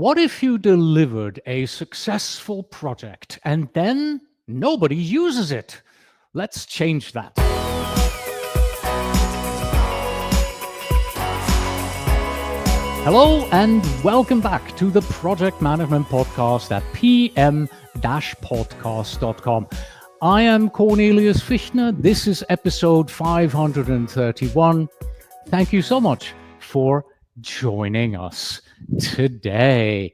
What if you delivered a successful project and then nobody uses it? Let's change that. Hello and welcome back to the Project Management Podcast at pm-podcast.com. I am Cornelius Fichtner. This is episode 531. Thank you so much for joining us today.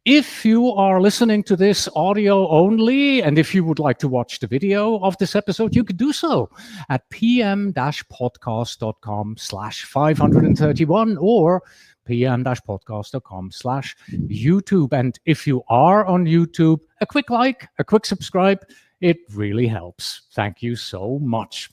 If you are listening to this audio only, and if you would like to watch the video of this episode, you could do so at pm-podcast.com/531 or pm-podcast.com/YouTube. And if you are on YouTube, a quick like, a quick subscribe, it really helps. Thank you so much.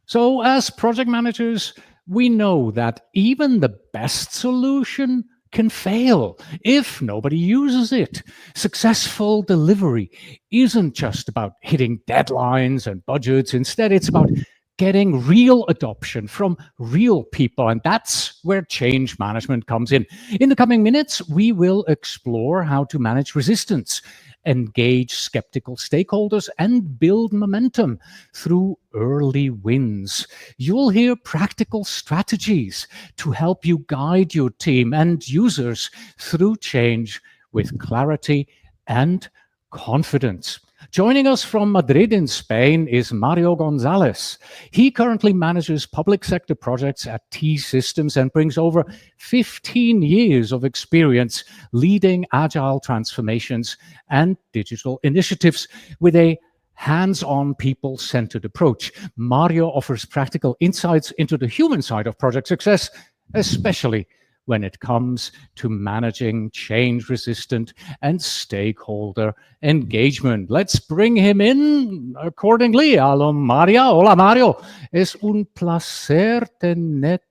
So as project managers, we know that even the best solution can fail if nobody uses it. Successful delivery isn't just about hitting deadlines and budgets. Instead, it's about getting real adoption from real people. And that's where change management comes in. In the coming minutes, we will explore how to manage resistance, engage skeptical stakeholders, and build momentum through early wins. You'll hear practical strategies to help you guide your team and users through change with clarity and confidence. Joining us from Madrid in Spain is Mario Gonzalez. He currently manages public sector projects at T-Systems and brings over 15 years of experience leading agile transformations and digital initiatives with a hands-on, people-centered approach. Mario offers practical insights into the human side of project success, especially when it comes to managing change-resistant and stakeholder engagement. Let's bring him in accordingly. Hello, Mario. Hola, Mario. Es un placer tenerte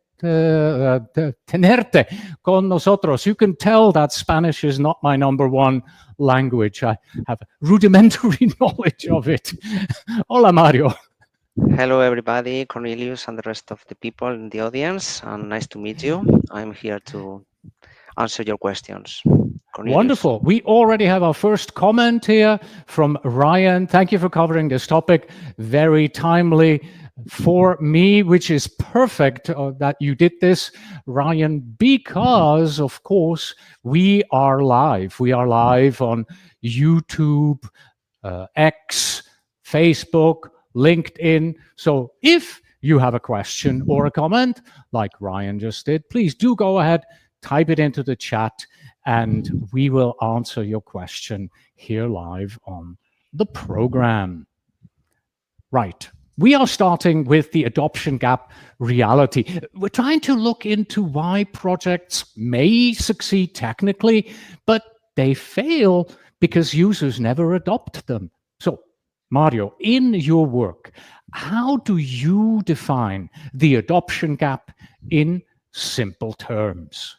con nosotros. You can tell that Spanish is not my number one language. I have rudimentary knowledge of it. Hola, Mario. Hello, everybody, Cornelius and the rest of the people in the audience, and nice to meet you. I'm here to answer your questions. Cornelius. Wonderful. We already have our first comment here from Ryan. Thank you for covering this topic. Very timely for me, which is perfect that you did this, Ryan, because, of course, we are live. We are live on YouTube, X, Facebook, LinkedIn. So if you have a question or a comment, like Ryan just did, please do go ahead, type it into the chat, and we will answer your question here live on the program. Right. We are starting with the adoption gap reality. We're trying to look into why projects may succeed technically, but they fail because users never adopt them. So, Mario, in your work, how do you define the adoption gap in simple terms?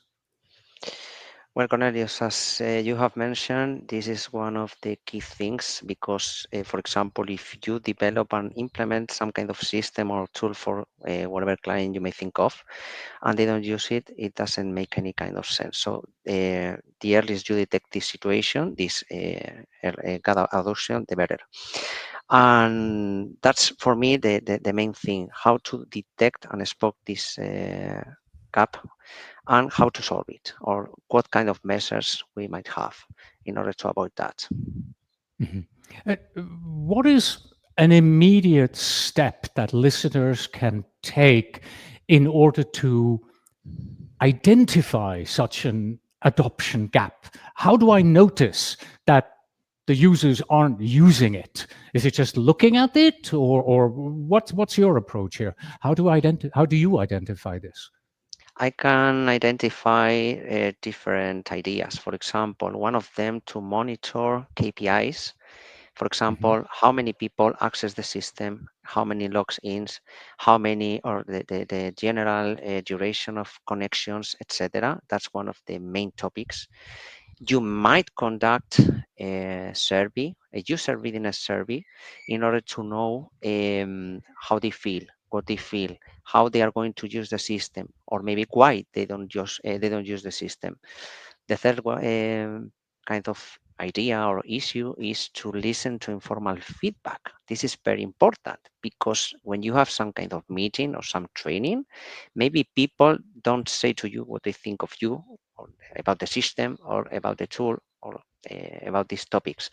Well, Cornelius, as you have mentioned, this is one of the key things because, for example, if you develop and implement some kind of system or tool for whatever client you may think of, and they don't use it, it doesn't make any kind of sense. So the earliest you detect this situation, this gap adoption, the better. And that's for me the main thing, how to detect and spot this gap and how to solve it, or what kind of measures we might have in order to avoid that. Mm-hmm. What is an immediate step that listeners can take in order to identify such an adoption gap? How do I notice that the users aren't using it? Is it just looking at it, or what's your approach here? How do you identify this? I can identify different ideas. For example, one of them to monitor KPIs. For example, how many people access the system, how many logs-ins, how many, or the general duration of connections, etc. That's one of the main topics. You might conduct a survey, a user readiness survey, in order to know how they feel, what they feel, how they are going to use the system, or maybe why they don't use the system. The third one, kind of idea or issue is to listen to informal feedback. This is very important because when you have some kind of meeting or some training, maybe people don't say to you what they think of you or about the system or about the tool or about these topics.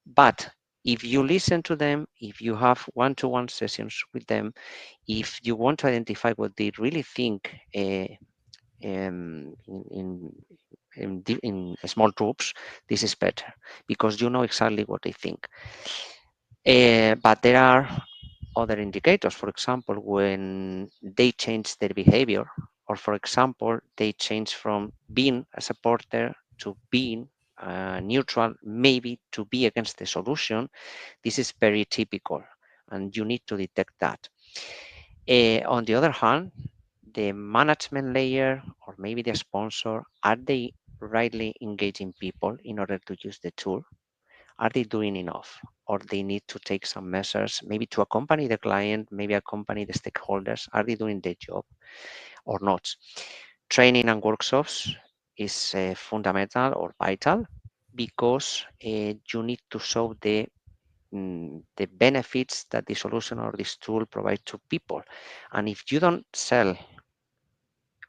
But if you listen to them, if you have one-to-one sessions with them, if you want to identify what they really think in in small groups, this is better because you know exactly what they think. But there are other indicators. For example, when they change their behavior, or for example, they change from being a supporter to being neutral, maybe to be against the solution. This is very typical, and you need to detect that. On the other hand, the management layer or maybe the sponsor, are they rightly engaging people in order to use the tool? Are they doing enough? Or they need to take some measures, maybe to accompany the client, maybe accompany the stakeholders? Are they doing their job or not? Training and workshops is fundamental or vital because you need to show the benefits that the solution or this tool provide to people. And if you don't sell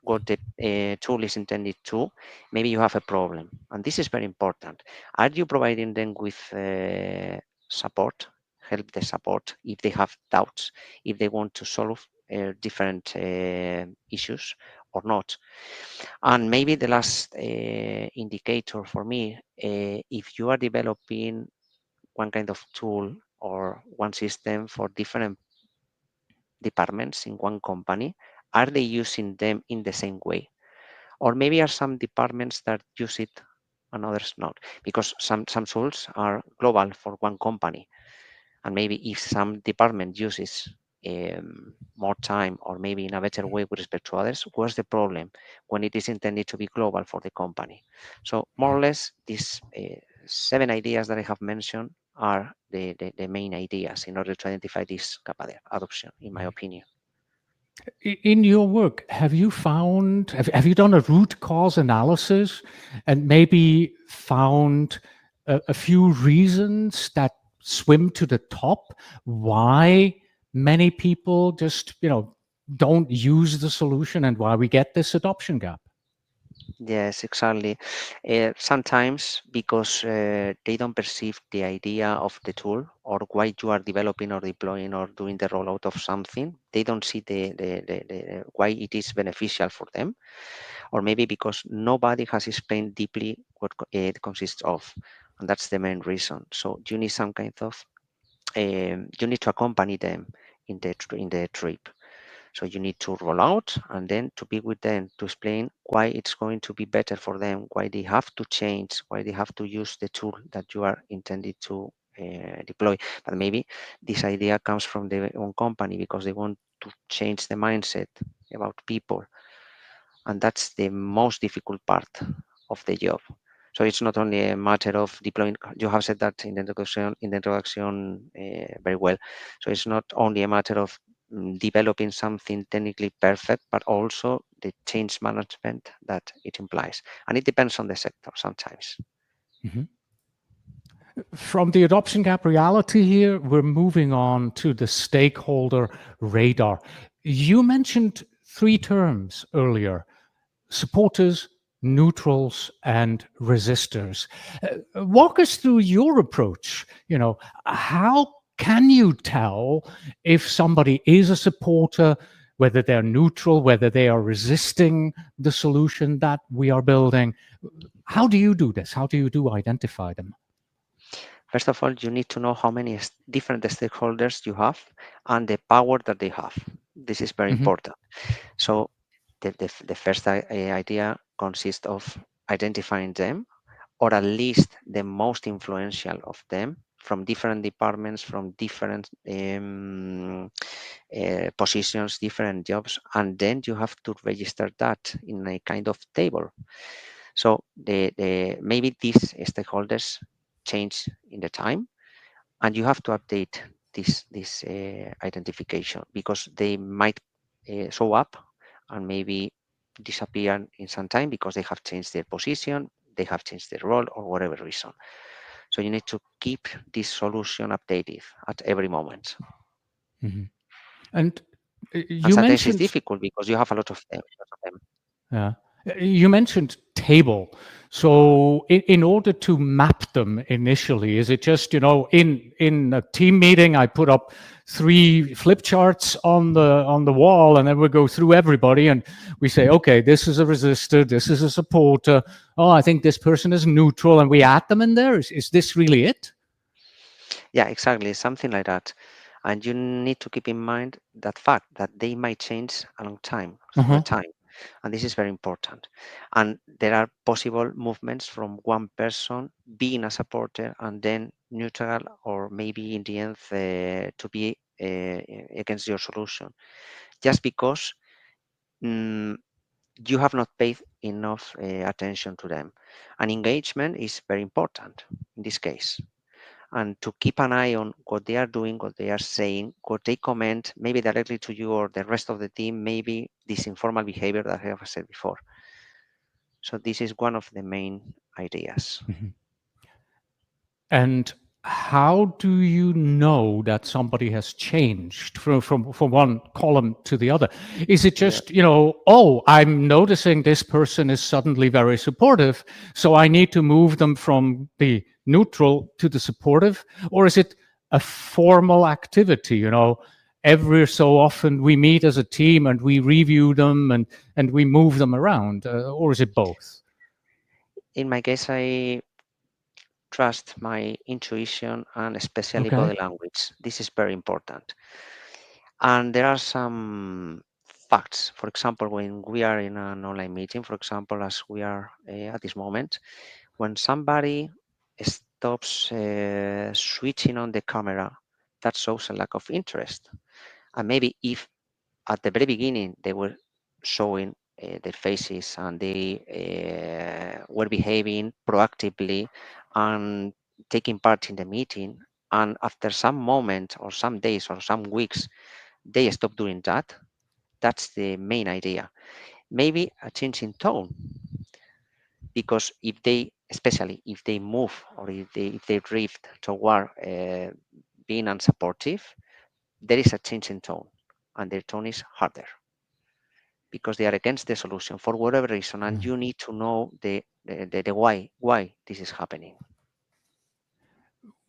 what the tool is intended to, maybe you have a problem. And this is very important. Are you providing them with support, help the support if they have doubts, if they want to solve different issues or not? And maybe the last indicator for me, if you are developing one kind of tool or one system for different departments in one company, are they using them in the same way? Or maybe are some departments that use it and others not? Because some tools are global for one company. And maybe if some department uses more time or maybe in a better way with respect to others, what's the problem when it is intended to be global for the company? So more or less, these 7 ideas that I have mentioned are the main ideas in order to identify this kappa adoption, in my opinion. In your work, have you found, have you done a root cause analysis and maybe found a few reasons that swim to the top why many people just, don't use the solution and why we get this adoption gap? Yes, exactly. Sometimes because they don't perceive the idea of the tool or why you are developing or deploying or doing the rollout of something, they don't see the why it is beneficial for them, or maybe because nobody has explained deeply what it consists of, and that's the main reason. So you need some kind of you need to accompany them in the trip. So you need to roll out and then to be with them to explain why it's going to be better for them, why they have to change, why they have to use the tool that you are intended to deploy. But maybe this idea comes from their own company because they want to change the mindset about people. And that's the most difficult part of the job. So it's not only a matter of deploying. You have said that in the introduction very well. So it's not only a matter of developing something technically perfect, but also the change management that it implies. And it depends on the sector sometimes. Mhm. From the adoption gap reality here, we're moving on to the stakeholder radar. You mentioned three terms earlier: supporters, neutrals, and resistors. Walk us through your approach. How can you tell if somebody is a supporter, whether they're neutral, whether they are resisting the solution that we are building? How do you do this? How do you identify them? First of all, you need to know how many different stakeholders you have and the power that they have. This is very Mhm. important. So the first idea consists of identifying them, or at least the most influential of them, from different departments, from different positions, different jobs, and then you have to register that in a kind of table. So maybe these stakeholders change in the time, and you have to update this identification because they might show up and maybe disappear in some time because they have changed their position, they have changed their role or whatever reason. So you need to keep this solution updated at every moment. Mhm. And And you sometimes it's mentioned, difficult because you have a lot of them. Lot of them. yeah, you mentioned table. So in order to map them initially, is it just, in a team meeting, I put up 3 flip charts on the wall, and then we go through everybody, and we say, okay, this is a resistor, this is a supporter. Oh, I think this person is neutral, and we add them in there. Is this really it? Yeah, exactly, something like that. And you need to keep in mind that fact that they might change along time through the Uh-huh. time, and this is very important. And there are possible movements from one person being a supporter and then neutral, or maybe in the end to be against your solution, just because mm, you have not paid enough attention to them. And engagement is very important in this case, and to keep an eye on what they are doing, what they are saying, what they comment, maybe directly to you or the rest of the team, maybe this informal behavior that I have said before. So this is one of the main ideas. Mhm. And how do you know that somebody has changed from one column to the other? Is it Yeah. just, oh, I'm noticing this person is suddenly very supportive, so I need to move them from the neutral to the supportive? Or is it a formal activity? Every so often we meet as a team and we review them and we move them around, or is it both? In my case, I trust my intuition and especially Okay. body language. This is very important. And there are some facts. For example, when we are in an online meeting, for example, as we are at this moment, when somebody stops switching on the camera, that shows a lack of interest. And maybe if at the very beginning they were showing their faces and they were behaving proactively and taking part in the meeting, and after some moment or some days or some weeks they stop doing that, that's the main idea. Maybe a change in tone, because if they, especially if they move or if they drift toward being unsupportive, there is a change in tone, and their tone is harder because they are against the solution for whatever reason, and you need to know the why this is happening.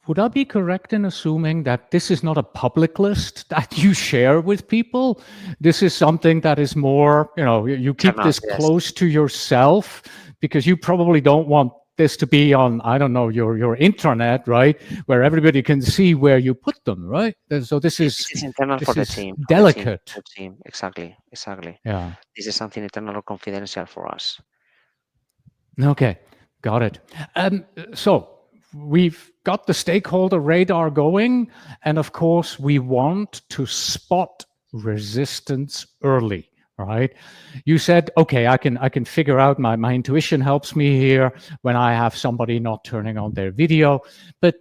Would I be correct in assuming that this is not a public list that you share with people? This is something that is more, you keep Internal, this yes. close to yourself because you probably don't want this to be on, I don't know, your intranet, right? Where everybody can see where you put them, right? So this This is is internal this is for the team, delicate. for the team. Exactly, exactly. Yeah. This is something internal or confidential for us. Okay, got it. So we've got the stakeholder radar going, and of course, we want to spot resistance early. Right? You said, okay, I can figure out my intuition helps me here when I have somebody not turning on their video. But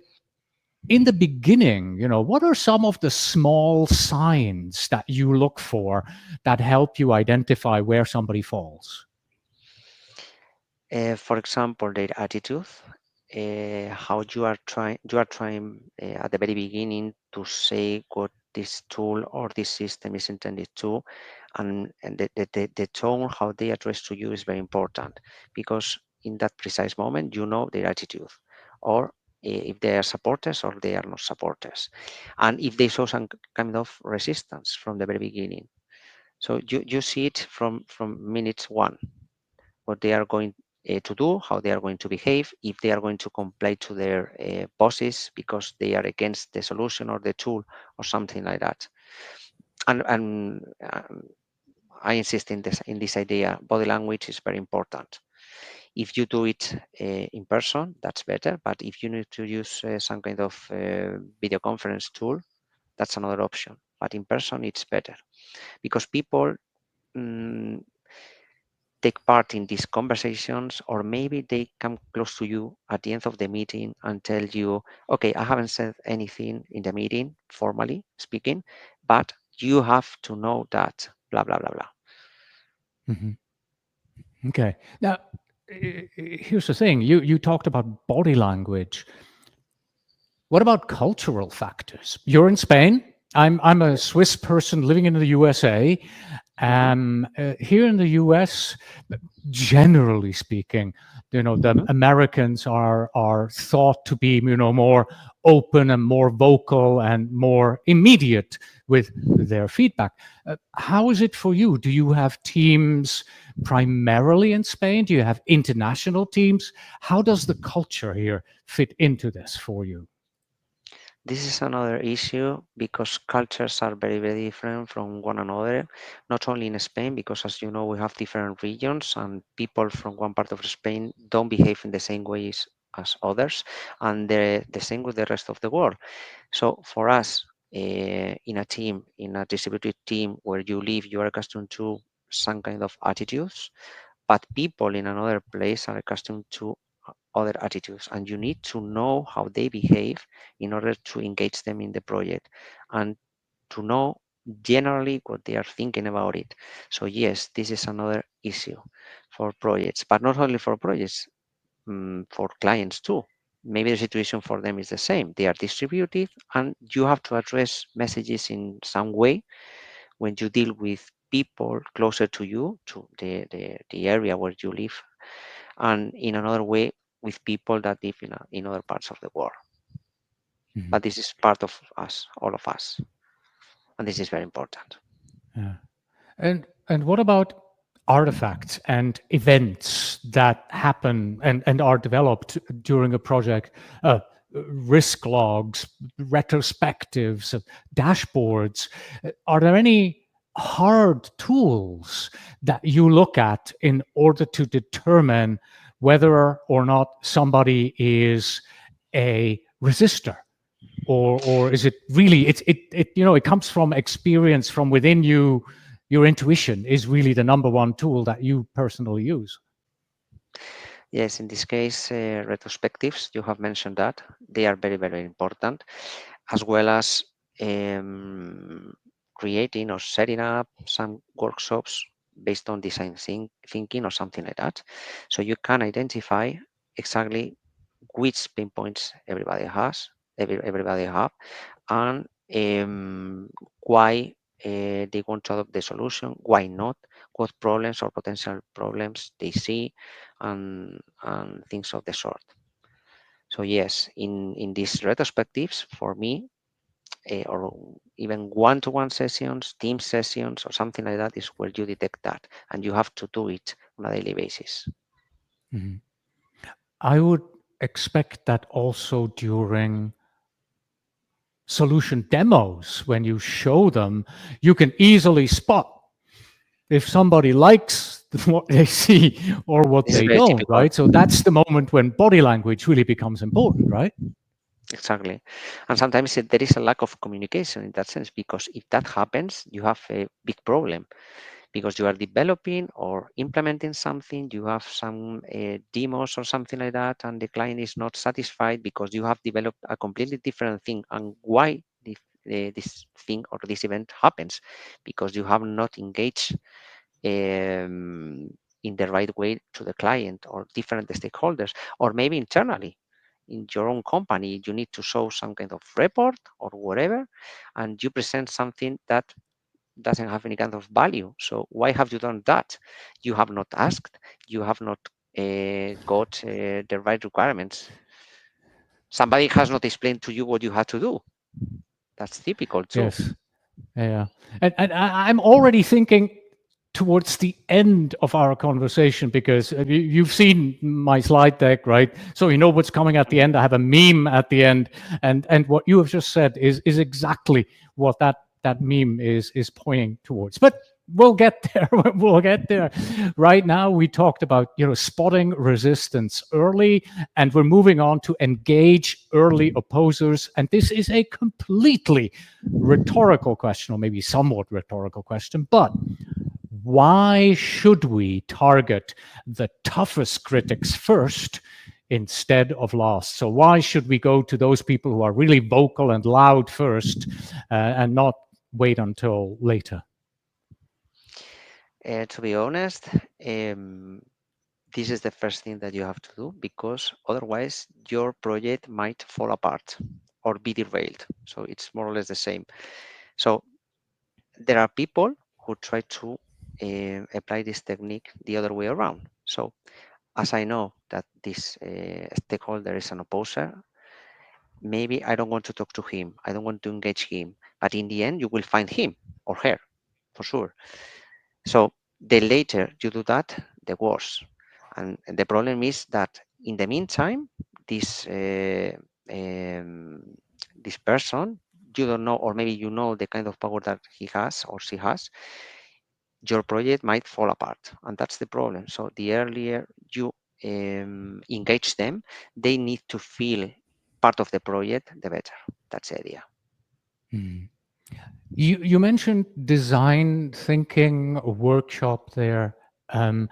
in the beginning, what are some of the small signs that you look for that help you identify where somebody falls? For example, their attitude, how you are trying at the very beginning to say what this tool or this system is intended to, and the tone how they address to you is very important, because in that precise moment you know their attitude, or if they are supporters or they are not supporters, and if they show some kind of resistance from the very beginning. So you see it from minutes one, what they are going to do, how they are going to behave, if they are going to comply to their bosses because they are against the solution or the tool or something like that. And I insist in this idea. Body language is very important. If you do it in person, that's better. But if you need to use some kind of video conference tool, that's another option. But in person, it's better because people mm, take part in these conversations, or maybe they come close to you at the end of the meeting and tell you, okay, I haven't said anything in the meeting formally speaking, but you have to know that blah blah blah blah. Mhm. Okay. Now, here's the thing. You talked about body language. What about cultural factors? You're in Spain. I'm a Swiss person living in the USA. Mhm, Here in the US, generally speaking, the mhm. Americans are thought to be more open and more vocal and more immediate with their feedback. How is it for you? Do you have teams primarily in Spain? Do you have international teams? How does the culture here fit into this for you? This is another issue because cultures are very, very different from one another, not only in Spain, because as you know, we have different regions and people from one part of Spain don't behave in the same ways as others, and the same with the rest of the world. So for us, in a team, in a distributed team where you live, you are accustomed to some kind of attitudes, but people in another place are accustomed to other attitudes, and you need to know how they behave in order to engage them in the project and to know generally what they are thinking about it. So yes, this is another issue for projects, but not only for projects, for clients too. Maybe the situation for them is the same. They are distributed, and you have to address messages in some way when you deal with people closer to you, to the area where you live, and in another way with people that live in other parts of the world. Mhm. But this is part of us, all of us, and this is very important. Yeah. And what about artifacts and events that happen and are developed during a project? Risk logs, retrospectives, dashboards. Are there any hard tools that you look at in order to determine whether or not somebody is a resistor? Or is it really it comes from experience from within you? Your intuition is really the number one tool that you personally use. Yes, in this case, retrospectives, you have mentioned that they are very, very important, as well as um, creating or setting up some workshops based on design thinking or something like that. So you can identify exactly which pain points everybody have, and why they want to adopt the solution, why not, what problems or potential problems they see, and things of the sort. So yes, in these retrospectives, for me, or even one-to-one sessions, team sessions, or something like that is where you detect that, and you have to do it on a daily basis. Mhm. I would expect that also during solution demos, when you show them, you can easily spot if somebody likes what they see or what This is they very don't, typical. right? So that's the moment when body language really becomes important, right? Exactly. And sometimes there is a lack of communication in that sense, because if that happens, you have a big problem because you are developing or implementing something, you have some demos or something like that, and the client is not satisfied because you have developed a completely different thing. And why this thing or this event happens? Because you have not engaged in the right way to the client or different stakeholders, or maybe internally in your own company, you need to show some kind of report or whatever, and you present something that doesn't have any kind of value. So why have you done that? You have not asked. You have not got the right requirements. Somebody has not explained to you what you had to do. That's typical too. Yes. Yeah. And I'm already thinking towards the end of our conversation because you've seen my slide deck, right? So you know what's coming at the Mhm. end. I have a meme at the end, and what you have just said is exactly what that meme is pointing towards. But we'll get there. We'll get there. Right now, we talked about spotting resistance early, and we're moving on to engage early opposers. And this is a completely rhetorical question, or maybe somewhat rhetorical question, but why should we target the toughest critics first instead of last? So why should we go to those people who are really vocal and loud first and not wait until later? To be honest, um, this is the first thing that you have to do, because otherwise your project might fall apart or be derailed. So it's more or less the same. So there are people who try to apply this technique the other way around. So as I know that this stakeholder is an opposer, maybe I don't want to talk to him. I don't want to engage him. But in the end, you will find him or her for sure. So the later you do that, the worse. And the problem is that in the meantime, this um, this person, you don't know, or maybe you know the kind of power that he has or she has, your project might fall apart, and that's the problem. So the earlier you engage them, they need to feel part of the project, the better. That's the idea. Mm. You mentioned design thinking workshop there. Um,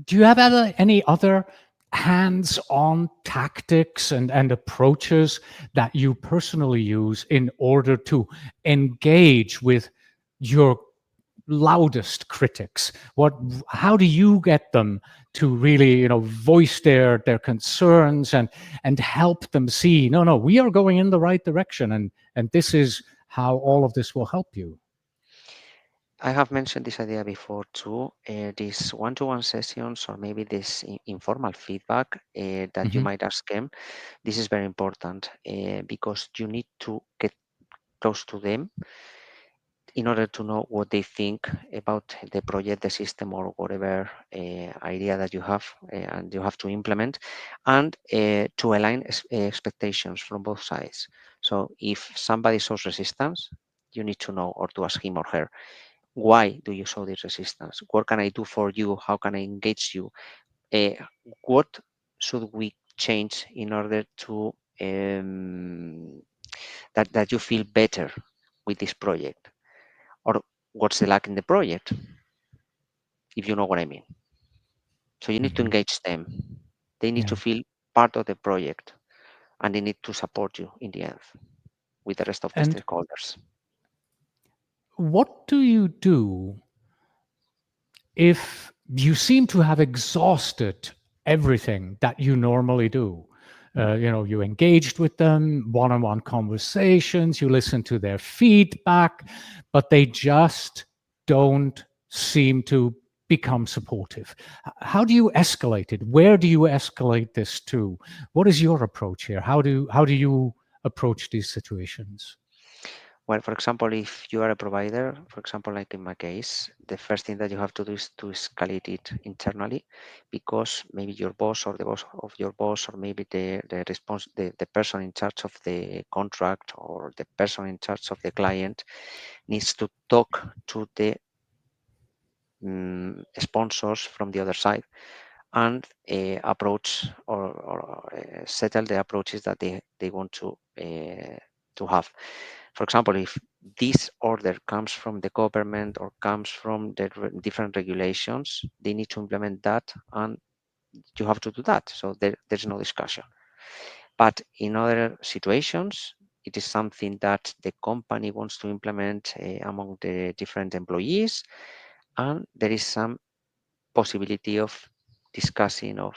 do you have any other hands-on tactics and approaches that you personally use in order to engage with your loudest critics? How do you get them to really, voice their concerns and help them see, no, we are going in the right direction, and this is how all of this will help you? I have mentioned this idea before too. These one-to-one sessions, or maybe this informal feedback that you Hmm. might ask them. This is very important because you need to get close to them in order to know what they think about the project, the system, or whatever idea that you have and you have to implement, and to align expectations from both sides. So if somebody shows resistance, you need to know, or to ask him or her, why do you show this resistance? What can I do for you? How can I engage you? Uh, what should we change in order to that you feel better with this project? Or what's the lack in the project, if you know what I mean? So you need to Hmm. engage them. They need to Yeah. feel part of the project, and they need to support you in the end with the rest of the And stakeholders. what do you do if you seem to have exhausted everything that you normally do? You engaged with them, one-on-one conversations, you listen to their feedback, but they just don't seem to become supportive. How do you escalate it? Where do you escalate this to? What is your approach here? How do you approach these situations? Well, for example, if you are a provider, for example, like in my case, the first thing that you have to do is to escalate it internally, because maybe your boss or the boss of your boss, or maybe the person in charge of the contract, or the person in charge of the client, needs to talk to the sponsors from the other side, and approach, or settle the approaches that they want to have. For example, if this order comes from the government or comes from the different regulations, they need to implement that, and you have to do that. So there's no discussion. But in other situations, it is something that the company wants to implement among the different employees, and there is some possibility of discussing of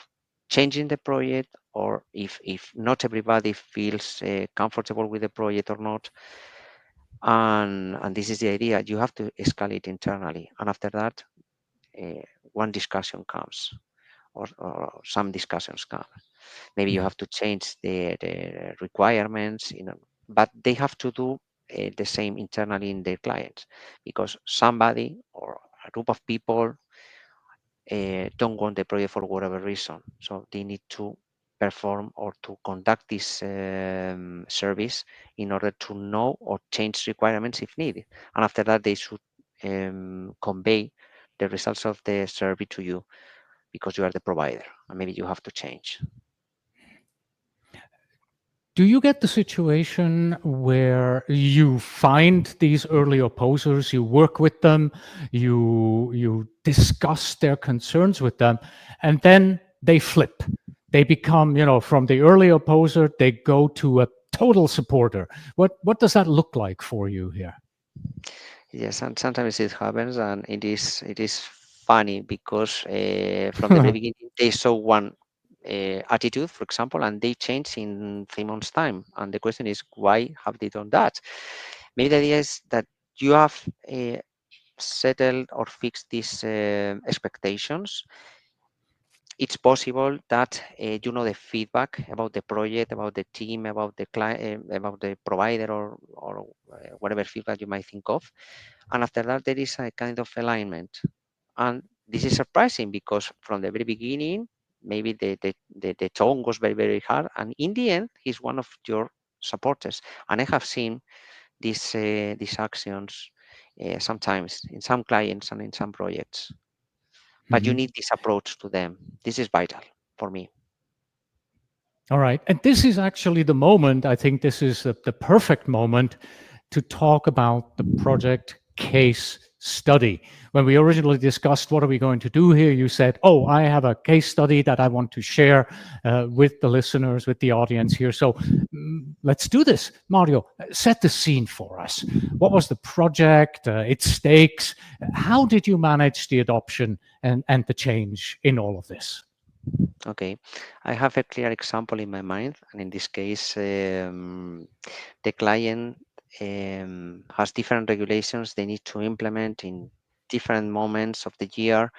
changing the project, or if not everybody feels comfortable with the project or not. And this is the idea. You have to escalate internally, and after that, uh, one discussion comes, or some discussions come. Maybe you Mhm. have to change the requirements, but they have to do the same internally in their clients, because somebody or a group of people don't want the project for whatever reason. So they need to perform or to conduct this service in order to know or change requirements if needed. And after that, they should convey the results of the survey to you, because you are the provider, and maybe you have to change. Do you get the situation where you find these early opposers, you work with them, you discuss their concerns with them, and then they flip? They become, from the early opposer, they go to a total supporter. What does that look like for you here? Yes, and sometimes it happens, and it is funny because from the very beginning they saw one attitude, for example, and they changed in 3 months' time. And the question is, why have they done that? Maybe the idea is that you have settled or fixed these expectations. It's possible that you know the feedback about the project, about the team, about the client, about the provider, or whatever feedback you might think of. And after that, there is a kind of alignment. And this is surprising because from the very beginning, maybe the tone was very, very hard. And in the end, he's one of your supporters. And I have seen these actions sometimes in some clients and in some projects. But you Mhm. need this approach to them. This is vital for me. All right. And this is actually the moment, I think this is the perfect moment to talk about the project case study. When we originally discussed what are we going to do here, you said, oh, I have a case study that I want to share with the listeners, with the audience here. So let's do this. Mario, set the scene for us. What was the project, its stakes? How did you manage the adoption and the change in all of this? Okay, I have a clear example in my mind, and in this case, the client has different regulations they need to implement in different moments of the year.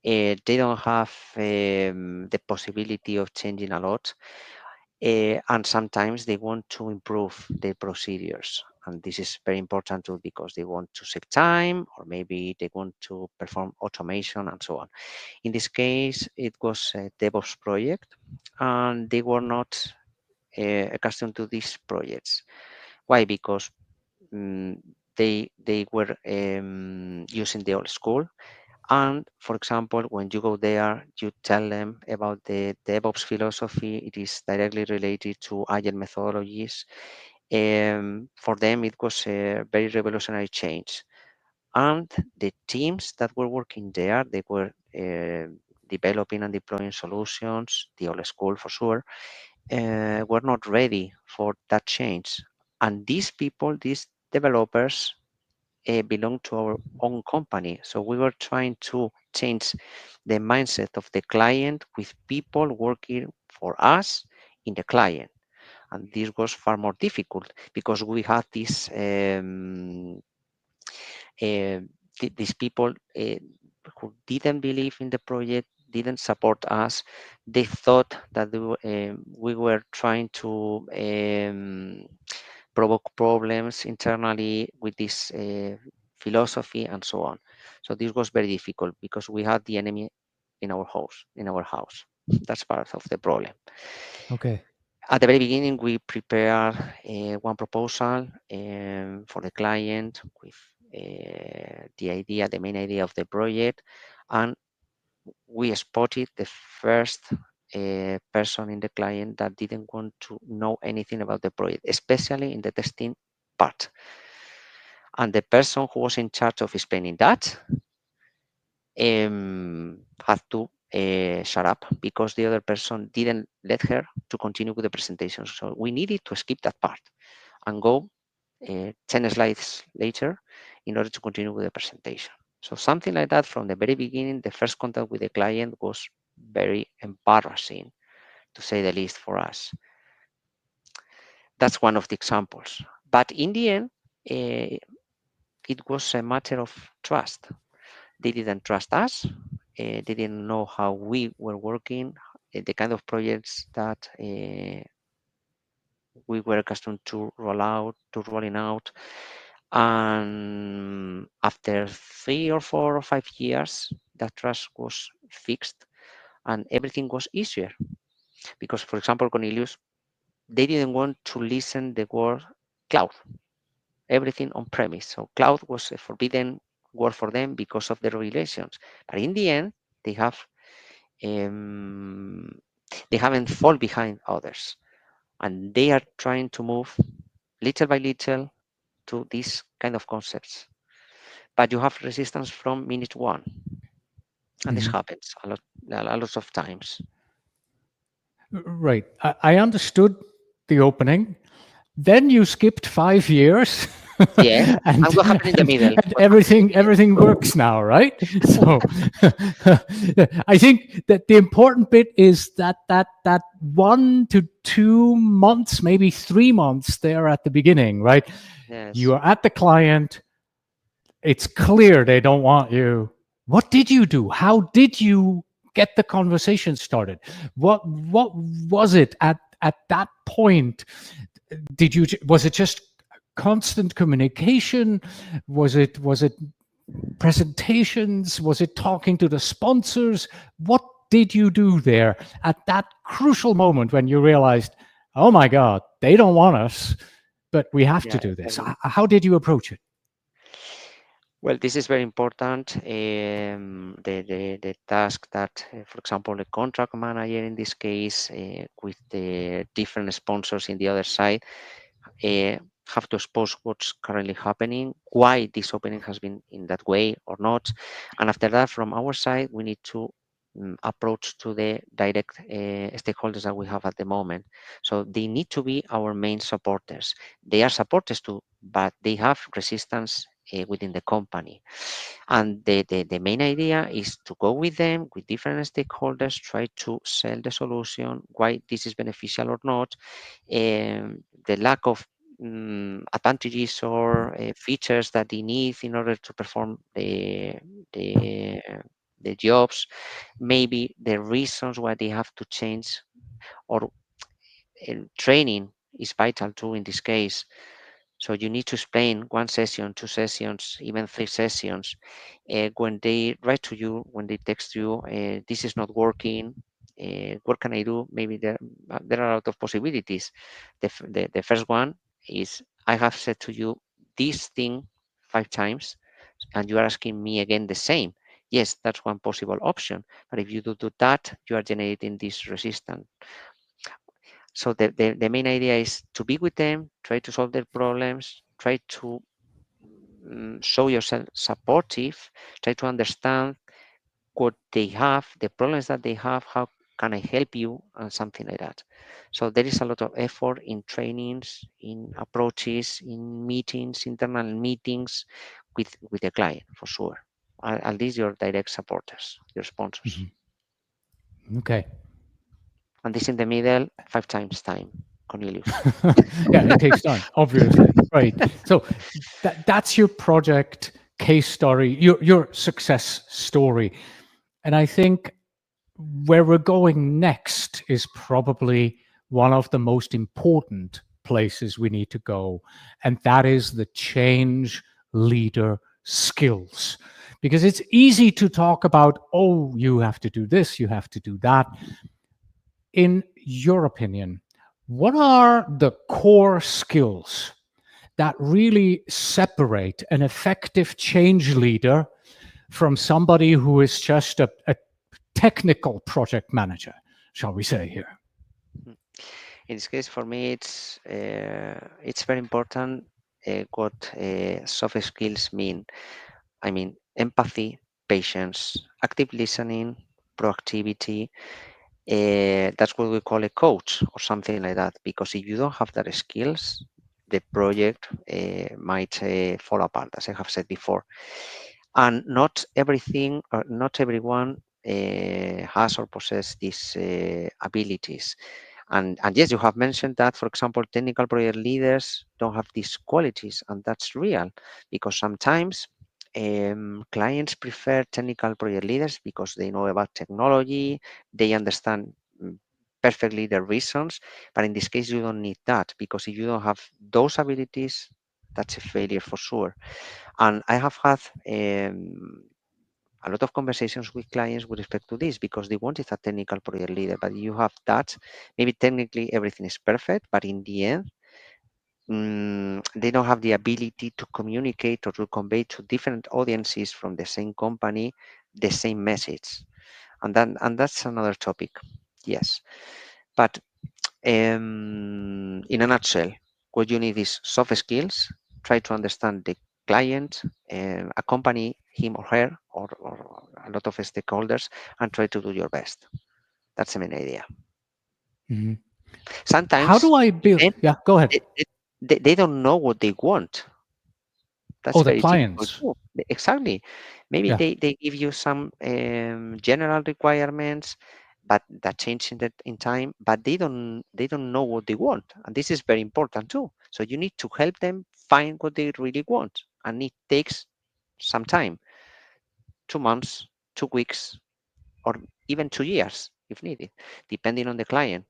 They don't have the possibility of changing a lot, and sometimes they want to improve their procedures. And this is very important too because they want to save time, or maybe they want to perform automation and so on. In this case, it was a DevOps project, and they were not accustomed to these projects. Why? Because um, they were using the old school. And for example, when you go there, you tell them about the DevOps philosophy. It is directly related to agile methodologies. For them, it was a very revolutionary change. And the teams that were working there, they were developing and deploying solutions, the old school for sure, were not ready for that change. And these people, these developers, belong to our own company. So we were trying to change the mindset of the client with people working for us in the client. And this was far more difficult because we had this these people who didn't believe in the project, didn't support us. They thought that we were trying to provoke problems internally with this philosophy and so on. So this was very difficult because we had the enemy in our house. In our house, that's part of the problem. Okay. At the very beginning, we prepare one proposal for the client with the main idea of the project, and we spotted the first person in the client that didn't want to know anything about the project, especially in the testing part. And the person who was in charge of explaining that had to shut up because the other person didn't let her to continue with the presentation. So we needed to skip that part and go 10 slides later in order to continue with the presentation. So something like that from the very beginning, the first contact with the client was very embarrassing, to say the least, for us. That's one of the examples. But in the end, it was a matter of trust. They didn't trust us. They didn't know how we were working, the kind of projects that we were accustomed to rolling out. And after 3 or 4 or 5 years, that trust was fixed and everything was easier. Because, for example, Cornelius, they didn't want to listen the word cloud, everything on premise. So cloud was a forbidden word for them because of the regulations. But in the end, they have um, they haven't fall behind others, and they are trying to move little by little to these kind of concepts. But you have resistance from minute one, and this Mhm. happens a lot of times. Right. I understood the opening. Then you skipped 5 years Yes. And and, what happened in the middle? and What happened in the middle? everything works now, right? So I think that the important bit is that 1 to 2 months, maybe 3 months there at the beginning, right? You Yes. are at the client, it's clear they don't want you. What did you do? How did you get the conversation started? What was it at that point? Did you Was it just constant communication? Was it presentations? Was it talking to the sponsors? What did you do there at that crucial moment when you realized, oh my God, they don't want us, but we have to Yeah, do this? exactly. How did you approach it? Well, this is very important. The task that, for example, the contract manager in this case, with the different sponsors in the other side, uh, have to expose what's currently happening, why this opening has been in that way or not. And after that, from our side, we need to approach to the direct stakeholders that we have at the moment. So they need to be our main supporters. They are supporters too, but they have resistance within the company. And the main idea is to go with them, with different stakeholders, try to sell the solution, why this is beneficial or not, the lack of advantages or features that they need in order to perform the the jobs, maybe the reasons why they have to change, or training is vital too in this case. So you need to explain 1 session, 2 sessions, even 3 sessions. When they write to you, when they text you, this is not working. What can I do? Maybe there are a lot of possibilities. The first one is, I have said to you this thing 5 times, and you are asking me again the same. Yes, that's one possible option. But if you do that, you are generating this resistance. So the main idea is to be with them, try to solve their problems, try to show yourself supportive, try to understand what they have, the problems that they have, how can I help you, and something like that. So there is a lot of effort in trainings, in approaches, in meetings, internal meetings with the client for sure. At least your direct supporters, your sponsors. Mhm. Okay. And this in the middle, 5 times time, Cornelius. Yeah, it takes time, obviously. Right. So that's your project case story, your success story. And I think where we're going next is probably one of the most important places we need to go. And that is the change leader skills. Because it's easy to talk about, oh, you have to do this, you have to do that. In your opinion, what are the core skills that really separate an effective change leader from somebody who is just a technical project manager, shall we say here? In this case, for me, it's very important what soft skills mean. I mean, empathy, patience, active listening, proactivity. That's what we call a coach or something like that. Because if you don't have that skills, the project might fall apart, as I have said before. And not everything, or not everyone has or possess these abilities. And yes, you have mentioned that, for example, technical project leaders don't have these qualities, and that's real, because sometimes clients prefer technical project leaders because they know about technology, they understand perfectly the reasons. But in this case, you don't need that, because if you don't have those abilities, that's a failure for sure. And I have had a lot of conversations with clients with respect to this, because they wanted a technical project leader, but you have that. Maybe technically everything is perfect, but in the end, they don't have the ability to communicate or to convey to different audiences from the same company the same message. And that's another topic. Yes, but in a nutshell, what you need is soft skills. Try to understand the client, accompany him or her, or a lot of stakeholders, and try to do your best. That's the main idea. Mhm. How Sometimes do I build? even Yeah, go ahead. they don't know what they want. That's Oh, the very typical clients. too. Exactly. Maybe Yeah. they give you some general requirements, but that change in time, but they don't know what they want. And this is very important too. So you need to help them find what they really want. And it takes some time, 2 months, 2 weeks, or even 2 years if needed, depending on the client.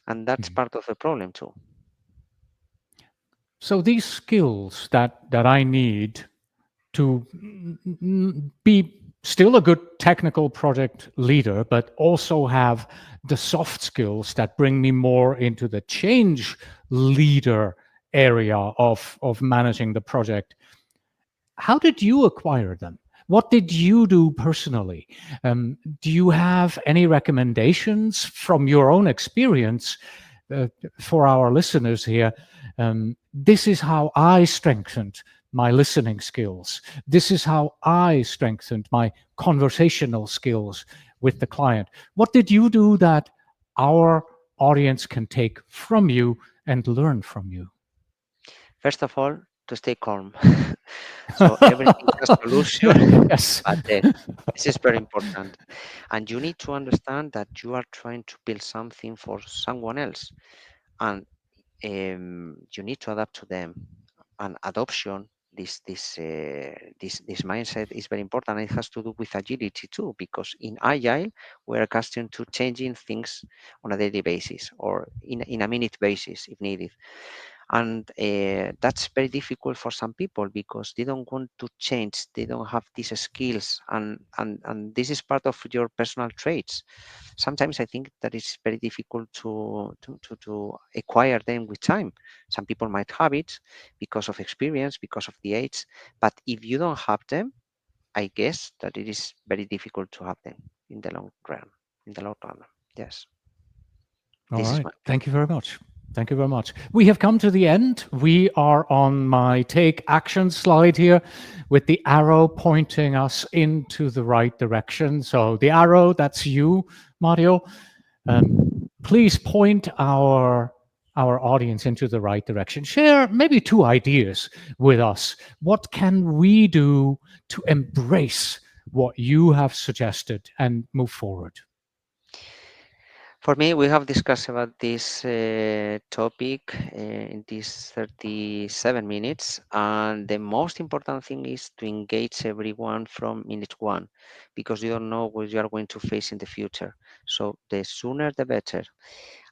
And that's Mhm. part of the problem too. So these skills that I need to be still a good technical project leader, but also have the soft skills that bring me more into the change leader area of managing the project. How did you acquire them? What did you do personally? Do you have any recommendations from your own experience uh, for our listeners here? This is how I strengthened my listening skills. This is how I strengthened my conversational skills with the client. What did you do that our audience can take from you and learn from you? First of all, to stay calm. So everything has solution, Yes. but this is very important. And you need to understand that you are trying to build something for someone else, and you need to adapt to them. And adoption, this mindset is very important. It has to do with agility too, because in agile we're accustomed to changing things on a daily basis or in a minute basis if needed. And that's very difficult for some people because they don't want to change, they don't have these skills, and this is part of your personal traits. Sometimes I think that it's very difficult to acquire them with time. Some people might have it because of experience, because of the age, but if you don't have them, I guess that it is very difficult to have them in the long run. In the long run, yes, All this is right. my Thank you very much. Thank you very much. We have come to the end. We are on my take action slide here with the arrow pointing us into the right direction. So the arrow, that's you, Mario. Um, please point our audience into the right direction. Share maybe two ideas with us. What can we do to embrace what you have suggested and move forward? For me, we have discussed about this topic in these 37 minutes, and the most important thing is to engage everyone from minute one, because you don't know what you are going to face in the future. So the sooner the better.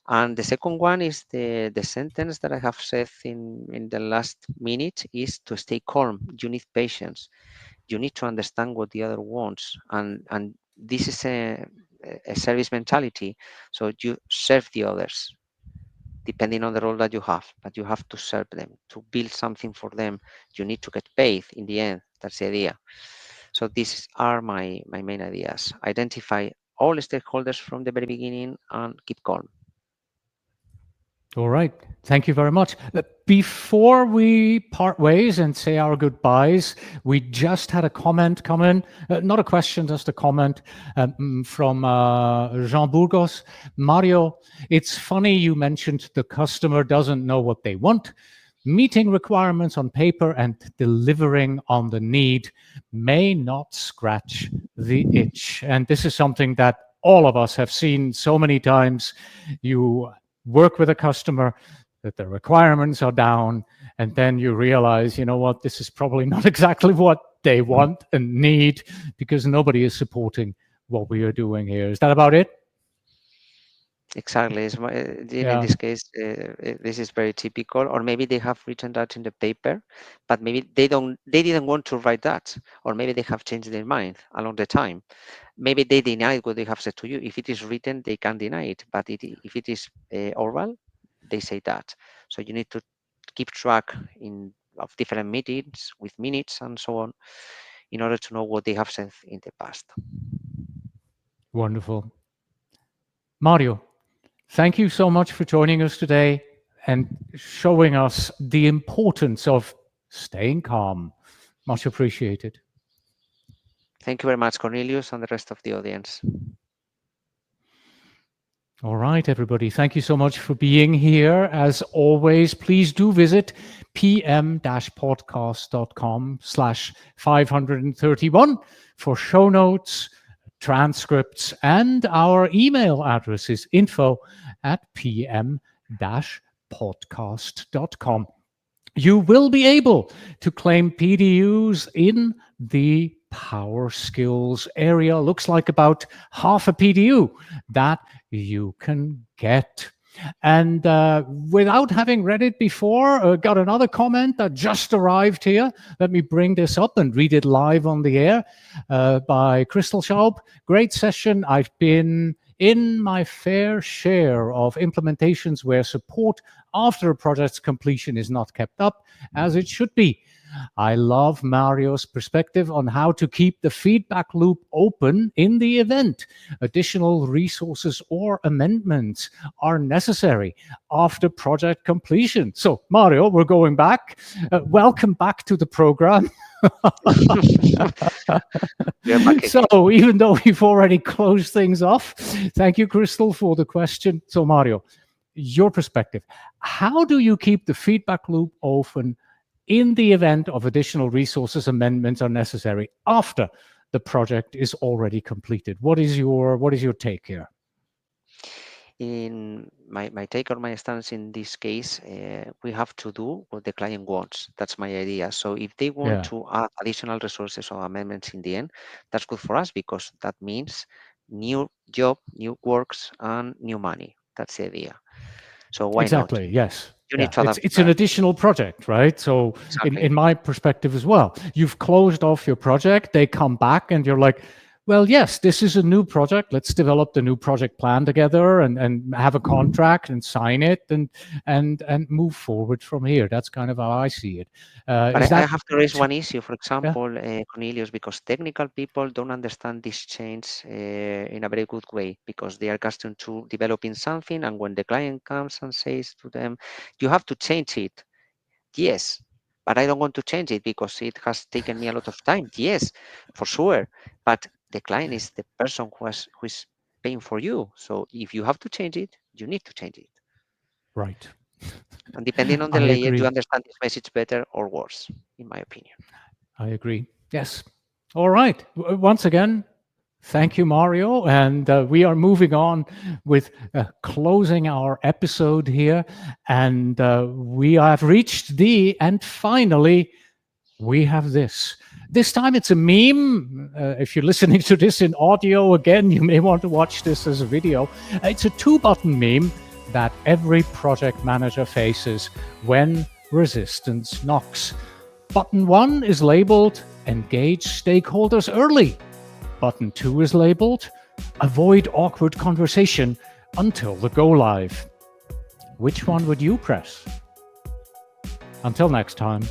And the second one is the sentence that I have said in the last minute is to stay calm. You need patience. You need to understand what the other wants, and this is a service mentality. So you serve the others depending on the role that you have, but you have to serve them to build something for them. You need to get paid in the end. That's the idea. So these are my main ideas. Identify all stakeholders from the very beginning and keep calm. All right. Thank you very much. Before we part ways and say our goodbyes, we just had a comment come in. Not a question, just a comment from Jean Burgos. Mario, it's funny you mentioned the customer doesn't know what they want. Meeting requirements on paper and delivering on the need may not scratch the itch. And this is something that all of us have seen so many times. You work with a customer, that the requirements are down, and then you realize, you know what, this is probably not exactly what they want and need because nobody is supporting what we are doing here. Is that about it? Exactly. In Yeah. this case, this is very typical. Or maybe they have written that in the paper, but maybe they didn't want to write that, or maybe they have changed their mind along the time. Maybe they deny what they have said to you. If it is written, they can deny it, but if it is oral, they say that. So you need to keep track of different meetings with minutes and so on, in order to know what they have said in the past. Wonderful. Mario, thank you so much for joining us today and showing us the importance of staying calm. Much appreciated. Thank you very much, Cornelius, and the rest of the audience. All right, everybody. Thank you so much for being here. As always, please do visit pm-podcast.com/531 for show notes, transcripts, and our email address is info@pm-podcast.com. You will be able to claim PDUs in the Power Skills area. Looks like about half a PDU that you can get. And without having read it before, got another comment that just arrived here. Let me bring this up and read it live on the air by Crystal Schaub. Great session. I've been in my fair share of implementations where support after a project's completion is not kept up as it should be. I love Mario's perspective on how to keep the feedback loop open in the event. Additional resources or amendments are necessary after project completion. So, Mario, we're going back. Welcome back to the program. So, even though we've already closed things off, thank you, Crystal, for the question. So, Mario, your perspective. How do you keep the feedback loop open in the event of additional resources amendments are necessary after the project is already completed? What is your take here? In my take or my stance in this case, we have to do what the client wants. That's my idea. So if they want to add additional resources or amendments in the end, that's good for us because that means new job, new works, and new money. That's the idea. So why not? Exactly. Yes. You need to adapt. It's an additional project, right? So Exactly. in my perspective as well, you've closed off your project, they come back and you're like, well, yes, this is a new project. Let's develop the new project plan together and have a contract and sign it and move forward from here. That's kind of how I see it. But I have to raise one issue, for Yeah. example, Cornelius, because technical people don't understand this change in a very good way because they are accustomed to developing something. And when the client comes and says to them, you have to change it. Yes, but I don't want to change it because it has taken me a lot of time. Yes, for sure. But the client is the person who is paying for you. So if you have to change it, you need to change it. Right. And depending on the I layer, you agree. understand this message better or worse, in my opinion. I agree. Yes. All right. Once again, thank you, Mario. And we are moving on with closing our episode here. And we have reached the, and finally, we have this. This time it's a meme. If you're listening to this in audio, again, you may want to watch this as a video. It's a 2-button meme that every project manager faces when resistance knocks. Button 1 is labeled Engage Stakeholders Early. Button 2 is labeled Avoid Awkward Conversation Until the Go Live. Which one would you press? Until next time.